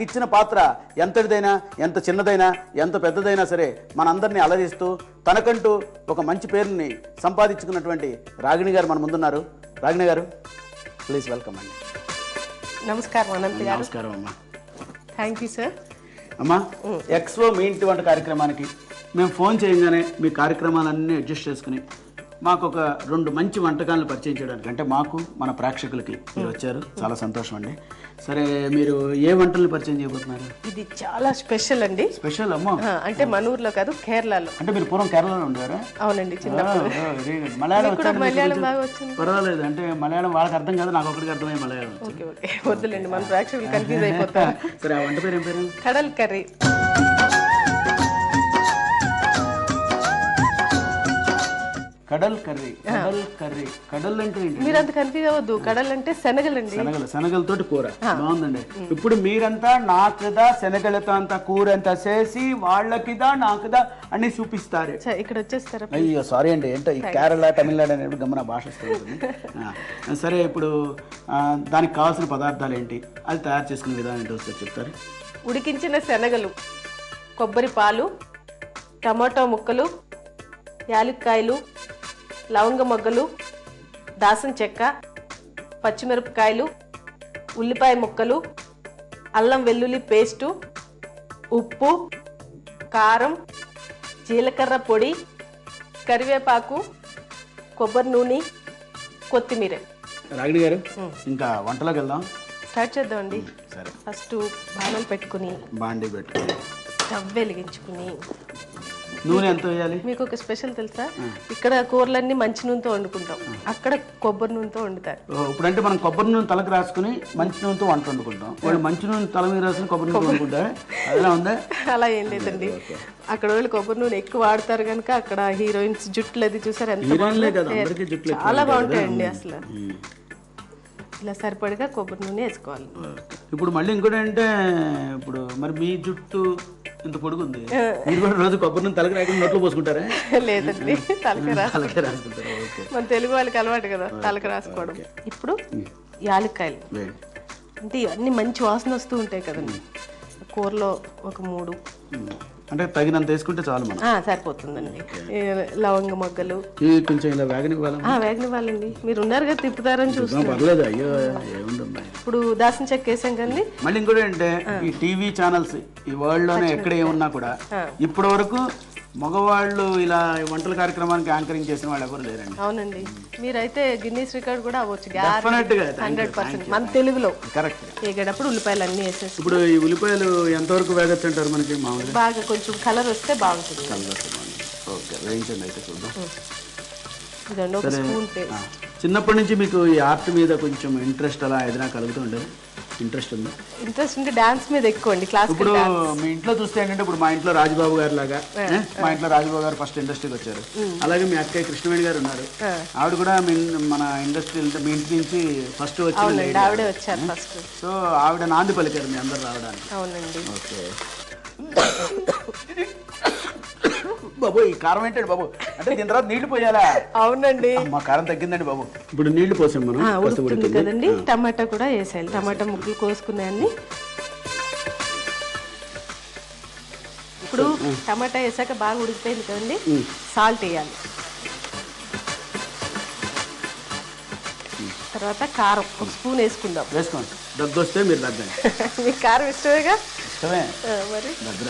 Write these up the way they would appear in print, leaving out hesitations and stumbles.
ఇచ్చిన పాత్ర ఎంతటిదైనా, ఎంత చిన్నదైనా, ఎంత పెద్దదైనా సరే మనందరినీ అలరిస్తూ తనకంటూ ఒక మంచి పేరుని సంపాదించుకున్నటువంటి రాగిణి గారు మన ముందున్నారు. రాగిణి గారు, ప్లీజ్ వెల్కమ్ అండి. నమస్కారం అనంత్ గారు. నమస్కారం అమ్మా. Thank you sir. అమ్మా, ఎక్స్పో మీ ఇంటి వంట కార్యక్రమానికి మేము ఫోన్ చేయగానే మీ కార్యక్రమాలన్నీ అడ్జస్ట్ చేసుకుని మాకు ఒక 2 మంచి వంటకాలను పరిచయం చేయడానికి, అంటే మాకు మన ప్రేక్షకులకి మీరు వచ్చారు, చాలా సంతోషం అండి. సరే, మీరు ఏ వంటల్ని పరిచయం చేయబోతున్నారు? ఇది చాలా స్పెషల్ అండి. స్పెషల్ అమ్మా? అంటే మన ఊర్లో కాదు, కేరళలో. అంటే మీరు పూర్వం కేరళలో ఉండేవారా? అవునండి, చిన్నప్పుడు. మలయాళం బాగా వచ్చింది. పర్వాలేదు, అంటే మలయాళం వాళ్ళకి అర్థం కాదు, నాకు ఒకరికి అర్థమయ్యే మలయాళం. ఓకే ఓకే, వద్దులేండి, మన ప్రేక్షకులు కన్ఫ్యూజ్ అయిపోతారు. సరే, ఆ వంట పేరు ఏం పేరు? కడల్ కర్రీ. కడల్ కర్రీ. కడల్ కర్రీ, కడల్ అంటే ఏంటి? మీరు అంత కన్ఫ్యూజ్ అవ్వద్దు. కడల్ అంటే శనగలండి. శనగలతోటి కూర. బాగుందండి. ఇప్పుడు మీరంతా నాకుదా శనగలతో అంతా కూర అంతా చేసి వాళ్ళకిదా నాకుదా అని చూపిస్తారు. ఇక్కడ వచ్చేస్తారా? అయ్యో సారీ అండి, ఏంటో ఈ కేరళ తమిళనాడు అనేప్పుడు గమన భాష వస్తుంది. సరే, ఇప్పుడు దానికి కావాల్సిన పదార్థాలు ఏంటి, అది తయారు చేసుకునే విధానం ఏంటో ఒకసారి చెప్తారు? ఉడికించిన శనగలు, కొబ్బరి పాలు, టమాటో ముక్కలు, యాలక్కాయలు, లవంగ మొగ్గలు, దాసం చెక్క, పచ్చిమిరపకాయలు, ఉల్లిపాయ ముక్కలు, అల్లం వెల్లుల్లి పేస్టు, ఉప్పు, కారం, జీలకర్ర పొడి, కరివేపాకు, కొబ్బరి నూనె, కొత్తిమీర. రాగిణి గారు, ఇంకా వంటలోకి వెళ్దాం. స్టార్ట్ చేద్దామండి. సరే, ఫస్ట్ బాణలు పెట్టుకుని, బాండి పెట్టుకుని, స్టవ్ వెలిగించుకుని, నూనె ఎంత వేయాలి? మీకు ఒక స్పెషల్ తెలుసా? ఇక్కడ కూరలన్నీ మంచి నూనెతో వండుకుంటాం, అక్కడ కొబ్బరి నూనెతో వండుతారు. ఇప్పుడంటే మనం కొబ్బరి నూనె తలకు రాసుకుని మంచి నూనెతో వంట వండుకుంటాం, వాళ్ళు మంచి నూనె తల మీద రాసుకుని కొబ్బరి నూనె వండుకుంటారు. అలా ఉందా? అలా ఏం లేదండి, అక్కడ వాళ్ళు కొబ్బరి నూనె ఎక్కువ వాడతారు కనుక అక్కడ హీరోయిన్స్ జుట్లు అది చూసారు ఎంత చాలా బాగుంటాయండి. అసలు ఇలా సరిపడగా కొబ్బరి నూనె వేసుకోవాలి. ఇప్పుడు మళ్ళీ ఇంకోటి అంటే, ఇప్పుడు మరి మీ జుట్టు ఇంత పొడుగుంది, మీరు కూడా రోజు కొబ్బరి నూనె తలకి రాకుండా నోట్లో పోసుకుంటారా? లేదండి, తలకి రాసుకుంటారా? మన తెలుగు వాళ్ళకి అలవాటు కదా తలకి రాసుకోవడం. ఇప్పుడు యాలక్కాయలు, అంటే ఇవన్నీ మంచి వాసన వస్తూ ఉంటాయి కదండి. కూరలో ఒక 3 అంటే తగినంత వేసుకుంటే చాలు, మనం సరిపోతుందండి. లవంగ మొగ్గలు కొంచెం ఇలా వేగనివ్వాలండి. మీరు ఉన్నారు కదా, తిప్పుతారని చూస్తాం. పర్లేదు, అయ్యో ఏముందమ్మా. ఇప్పుడు దాసం చెక్క వేసాం కదండి. మళ్ళీ ఇంకోటి అంటే, ఈ టీవీ ఛానల్స్ ఈ వరల్డ్ లోనే ఎక్కడ ఏమున్నా కూడా ఇప్పటి వరకు మగవాళ్ళు ఇలా వంటల కార్యక్రమానికి యాంకరింగ్ చేసిన వాళ్ళు ఎవరు లేరండి. అవునండి, మీరైతే గిన్నీస్ రికార్డ్ కూడా అవ్వచ్చు. 100% మన తెలుగులో కరెక్ట్. వేగేటప్పుడు ఉల్లిపాయలు అన్ని వేసేసి. ఇప్పుడు ఈ ఉల్లిపాయలు ఎంతవరకు వేగొచ్చు అంటారు మనకి? మామూలుగా బాగా కొంచెం కలర్ వస్తే బాగుంటుంది. ఓకే, వేయించండి అయితే చూద్దాం. ఇదండి ఒక స్పూన్ పేస్ట్. చిన్నప్పటి నుంచి మీకు ఈ ఆర్ట్ మీద కొంచెం ఇంట్రెస్ట్ అలా ఏదైనా కలుగుతూ ఉండేది? ఇంట్రెస్ట్ ఉంది? ఇంట్రెస్ట్ ఉంటే డాన్స్ మీద ఎక్కువ అండి. క్లాస్ ఇప్పుడు మీ ఇంట్లో చూస్తే ఏంటంటే, ఇప్పుడు మా ఇంట్లో రాజబాబు గారు లాగా, మా ఇంట్లో రాజబాబు గారు ఫస్ట్ ఇండస్ట్రీకి వచ్చారు. అలాగే మీ అక్కయ్య కృష్ణవేణి గారు ఉన్నారు, ఆవిడ కూడా మన ఇండస్ట్రీ మీ ఇంటి నుంచి ఫస్ట్ వచ్చి ఆవిడే వచ్చారు ఫస్ట్. సో ఆవిడ నాంది పలికారు మీ అందరు రావడానికి. అవునండి. ఓకే బాబు, ఈ కారం ఏంటండి బాబు? అంటే దీని తర్వాత నీళ్లు పోయాలా? అవునండి, మా కారం తగ్గిందండి బాబు. ఇప్పుడు నీళ్లు పోసాం మనం కదండి. టమాటా కూడా వేసేయాలి. టమాటా ముక్కలు కోసుకున్నాయన్ని. ఇప్పుడు టమాటా వేసాక బాగా ఉడికిపోయింది కదండి, సాల్ట్ వేయాలి. తర్వాత కారం ఒక స్పూన్ వేసుకుందాం. వేసుకోండి, దగ్గు వస్తే మీరు దగ్గండి. మీకు కారం ఇష్టమేగా? ఇష్టమే. మరి దగ్గర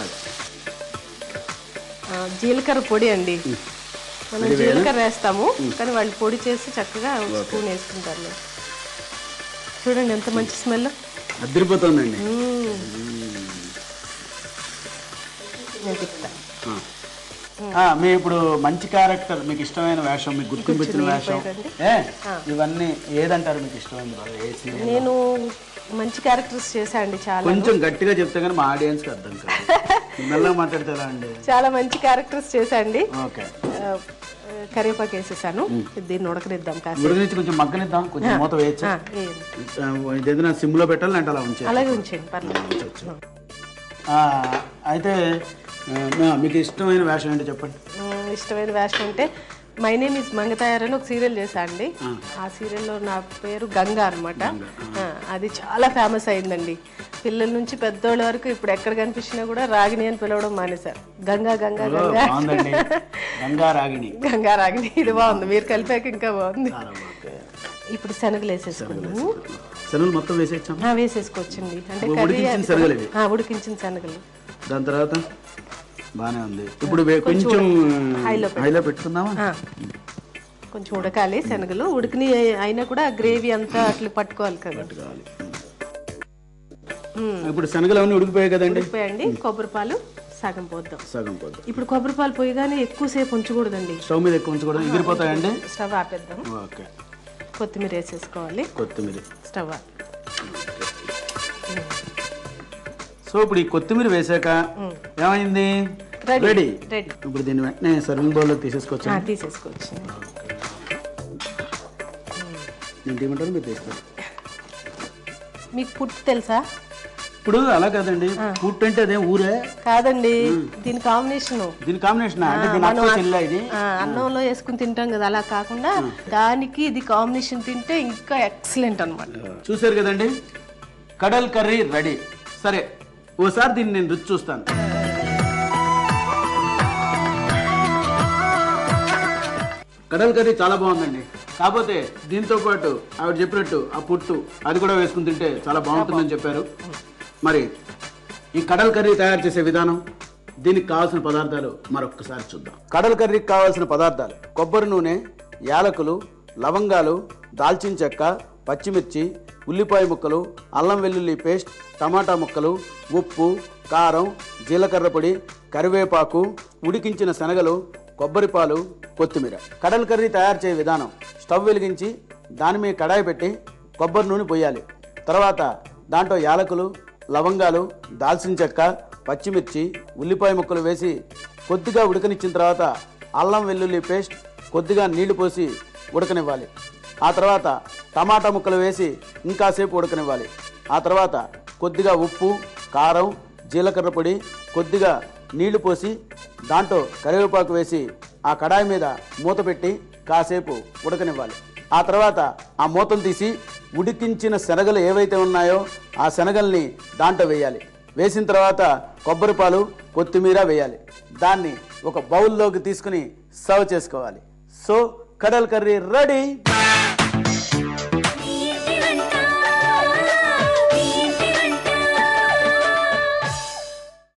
జీలకర్ర పొడి అండి. మనం జీలకర్ర వేస్తాము కానీ వాళ్ళు పొడి చేసి చక్కగా స్పూన్ వేసుకుంటారు. చూడండి ఎంత మంచి స్మెల్, అదిరిపోతుందండి. మీ ఇప్పుడు మంచి క్యారెక్టర్, మీకు ఇష్టమైన వేషం, మీకు గుర్తించిన వేషం ఇవన్నీ ఏదంటారు మీకు ఇష్టమైనది? నేను మంచి క్యారెక్టర్స్ చేశా అండి చాలా. కొంచెం గట్టిగా చెప్తే కానీ మా ఆడియన్స్ కి అర్థం కాదు, మెల్లగా మాట్లాడతారా అండి? చాలా మంచి క్యారెక్టర్స్ చేశా అండి. ఓకే, కరివేపాకు వేసేసాను. దీన్ని ఉడకనిద్దాం, ఉడకనిచ్చి కొంచెం మగ్గనిద్దాం. కొంచెం మూత వేయచ్చు, ఏదైనా సిమ్ లో పెట్టాలి అంటే అలా ఉంచాలి. అలాగే ఉంచండి, పర్లేదు. అయితే మీకు ఇష్టమైన వేషం ఏంటి చెప్పండి? ఇష్టమైన వేషం అంటే మై నేమ్ ఇస్ మంగతాయారు అని ఒక సీరియల్ చేశా అండి. ఆ సీరియల్లో నా పేరు గంగా అనమాట. అది చాలా ఫేమస్ అయిందండి. పిల్లల నుంచి పెద్దోళ్ళ వరకు ఇప్పుడు ఎక్కడ కనిపించినా కూడా రాగిణి అని పిలవడం మానేశారు. గంగా గంగా గంగా గంగా రాగిణి. ఇది బాగుంది, మీరు కలిపాక ఇంకా బాగుంది. ఇప్పుడు శనగలు వేసేసుకున్నాము. శనగలు మొత్తం వేసేసాం, వేసేసుకోవచ్చండి. అంటే కర్రీ ఉడికించిన శనగలు. దాని తర్వాత బానే ఉంది. ఇప్పుడు కొంచెం హైలో పెట్టుకుందామా? కొంచెం ఉడకాలి శనగలు. ఉడికిని అయినా కూడా గ్రేవీ అంతా అట్లా పట్టుకోవాలి కదా. ఇప్పుడు శనగలు అవన్నీ ఉడికిపోయాయి కదండి. ఉడికిపోయండి. కొబ్బరి పాలు సగం పోద్దాం. ఇప్పుడు కొబ్బరి పాలు పోయిగానే ఎక్కువసేపు ఉంచకూడదండి. స్టవ్ మీద ఎక్కువ ఉంచకూడదు, ఎగిరిపోతాయండి. స్టవ్ ఆపేద్దాం. ఓకే. కొత్తిమీర వేసేసుకోవాలి. స్టవ్ ఆపి. సో ఇప్పుడు ఈ కొత్తిమీర వేసాక ఏమైంది? రెడీ. ఇప్పుడు దీన్ని వెంటనే సర్వింగ్ బౌల్లో తీసేసుకోవచ్చు. ఏమంటారు మీరు తీసుకోండి. మీకు పుట్టు తెలుసా? ఇప్పుడు అలా కాదండి, పుట్టు అంటే అదే ఊరే కాదండి. దీని కాంబినేషన్ అన్నంలో వేసుకుని తింటాం కదా, అలా కాకుండా దానికి ఇది కాంబినేషన్ తింటే ఇంకా ఎక్సలెంట్ అన్నమాట. చూసారు కదండి, కడల్ కర్రీ రెడీ. సరే, ఓసారి దీన్ని నేను రుచి చూస్తాను. కడల్ కర్రీ చాలా బాగుందండి. కాకపోతే దీంతో పాటు ఆవిడ చెప్పినట్టు ఆ పుట్టు అది కూడా వేసుకుని తింటే చాలా బాగుంటుందని చెప్పారు. మరి ఈ కడల్ కర్రీ తయారు చేసే విధానం, దీనికి కావాల్సిన పదార్థాలు మరొకసారి చూద్దాం. కడల్ కర్రీకి కావాల్సిన పదార్థాలు: కొబ్బరి నూనె, యాలకులు, లవంగాలు, దాల్చిన చెక్క, పచ్చిమిర్చి, ఉల్లిపాయ ముక్కలు, అల్లం వెల్లుల్లి పేస్ట్, టమాటా ముక్కలు, ఉప్పు, కారం, జీలకర్ర పొడి, కరివేపాకు, ఉడికించిన శనగలు, కొబ్బరిపాలు, కొత్తిమీర. కడల్ కర్రీ తయారు చేసే విధానం: స్టవ్ వెలిగించి దాని మీద కడాయి పెట్టి కొబ్బరి నూనె పోయాలి. తర్వాత దాంట్లో యాలకులు, లవంగాలు, దాల్చిన చెక్క, పచ్చిమిర్చి, ఉల్లిపాయ ముక్కలు వేసి కొద్దిగా ఉడకనిచ్చిన తర్వాత అల్లం వెల్లుల్లి పేస్ట్, కొద్దిగా నీళ్లు పోసి ఉడకనివ్వాలి. ఆ తర్వాత టమాటా ముక్కలు వేసి ఇంకాసేపు ఉడకనివ్వాలి. ఆ తర్వాత కొద్దిగా ఉప్పు, కారం, జీలకర్ర పొడి, కొద్దిగా నీళ్లు పోసి దాంట్లో కరివేపాకు వేసి ఆ కడాయి మీద మూత పెట్టి కాసేపు ఉడకనివ్వాలి. ఆ తర్వాత ఆ మూతను తీసి ఉడికించిన శనగలు ఏవైతే ఉన్నాయో ఆ శనగల్ని దాంట్లో వేయాలి. వేసిన తర్వాత కొబ్బరిపాలు, కొత్తిమీర వేయాలి. దాన్ని ఒక బౌల్లోకి తీసుకుని సర్వ్ చేసుకోవాలి. సో కడల్ కర్రీ రెడీ.